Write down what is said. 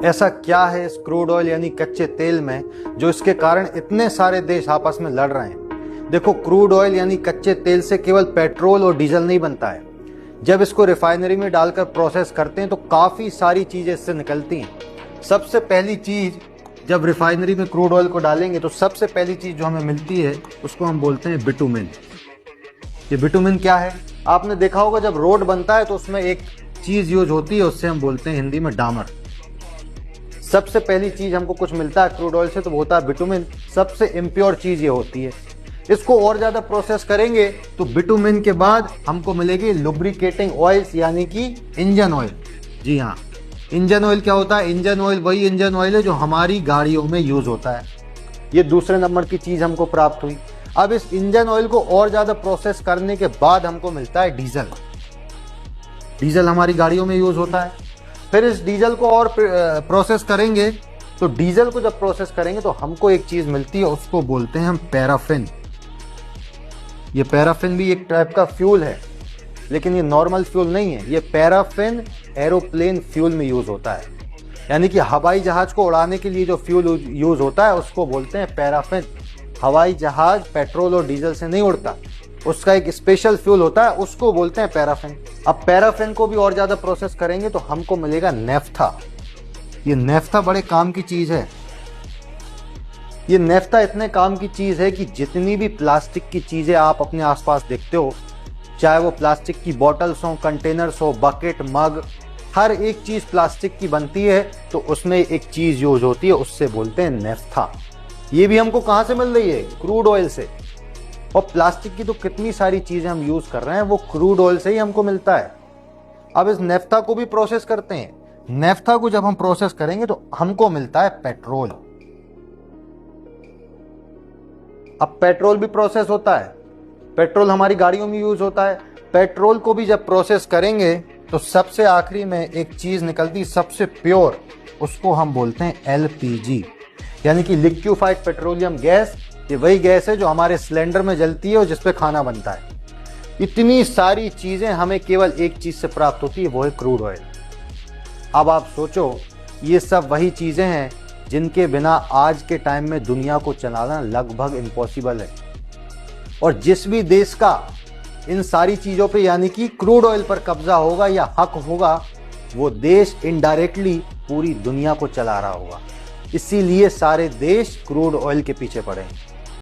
ऐसा क्या है इस क्रूड ऑयल यानी कच्चे तेल में जो इसके कारण इतने सारे देश आपस में लड़ रहे हैं। देखो, क्रूड ऑयल यानी कच्चे तेल से केवल पेट्रोल और डीजल नहीं बनता है। जब इसको रिफाइनरी में डालकर प्रोसेस करते हैं तो काफी सारी चीजें इससे निकलती हैं। सबसे पहली चीज, जब रिफाइनरी में क्रूड ऑयल को डालेंगे तो सबसे पहली चीज जो हमें मिलती है उसको हम बोलते हैं बिटुमिन। ये बिटुमिन क्या है? आपने देखा होगा जब रोड बनता है तो उसमें एक चीज यूज होती है, उससे हम बोलते हैं हिंदी में डामर। सबसे पहली चीज हमको कुछ मिलता है क्रूड ऑयल से तो वो होता है बिटुमिन। सबसे इम्प्योर चीज ये होती है। इसको और ज्यादा प्रोसेस करेंगे तो बिटुमिन के बाद हमको मिलेगी लुब्रिकेटिंग ऑयल्स यानी कि इंजन ऑयल। जी हाँ, इंजन ऑयल क्या होता है? इंजन ऑयल वही इंजन ऑयल है जो हमारी गाड़ियों में यूज होता है। ये दूसरे नंबर की चीज हमको प्राप्त हुई। अब इस इंजन ऑयल को और ज्यादा प्रोसेस करने के बाद हमको मिलता है डीजल। डीजल हमारी गाड़ियों में यूज होता है। फिर इस डीजल को और प्रोसेस करेंगे तो डीजल को जब प्रोसेस करेंगे तो हमको एक चीज मिलती है, उसको बोलते हैं हम पैराफिन। ये पैराफिन भी एक टाइप का फ्यूल है, लेकिन ये नॉर्मल फ्यूल नहीं है। ये पैराफिन एरोप्लेन फ्यूल में यूज होता है, यानी कि हवाई जहाज को उड़ाने के लिए जो फ्यूल यूज होता है उसको बोलते हैं पैराफिन। हवाई जहाज पेट्रोल और डीजल से नहीं उड़ता, उसका एक स्पेशल फ्यूल होता है, उसको बोलते हैं पैराफिन। अब पैराफिन को भी और ज्यादा प्रोसेस करेंगे तो हमको मिलेगा नेफ्था। ये नेफ्था बड़े काम की चीज है। ये नेफ्था इतने काम की चीज है कि जितनी भी प्लास्टिक की चीजें आप अपने आसपास देखते हो, चाहे वो प्लास्टिक की बॉटल्स हो, कंटेनर्स हो, बकेट, मग, हर एक चीज प्लास्टिक की बनती है तो उसमें एक चीज यूज होती है, उससे बोलते हैं नेफ्था। ये भी हमको कहां से मिल रही है? क्रूड ऑयल से। और प्लास्टिक की तो कितनी सारी चीजें हम यूज कर रहे हैं वो क्रूड ऑयल से ही हमको मिलता है। अब इस नेफ्था को भी प्रोसेस करते हैं। नेफ्था को जब हम प्रोसेस करेंगे तो हमको मिलता है पेट्रोल। अब पेट्रोल भी प्रोसेस होता है। पेट्रोल हमारी गाड़ियों में यूज होता है। पेट्रोल को भी जब प्रोसेस करेंगे तो सबसे आखिरी में एक चीज निकलती, सबसे प्योर, उसको हम बोलते हैं एलपीजी, यानी कि लिक्विफाइड पेट्रोलियम गैस। ये वही गैस है जो हमारे सिलेंडर में जलती है और जिसपे खाना बनता है। इतनी सारी चीजें हमें केवल एक चीज से प्राप्त होती है, वो है क्रूड ऑयल। अब आप सोचो, ये सब वही चीजें हैं जिनके बिना आज के टाइम में दुनिया को चलाना लगभग इम्पॉसिबल है। और जिस भी देश का इन सारी चीजों पे यानी कि क्रूड ऑयल पर कब्जा होगा या हक होगा, वो देश इनडायरेक्टली पूरी दुनिया को चला रहा होगा। इसीलिए सारे देश क्रूड ऑयल के पीछे पड़े हैं।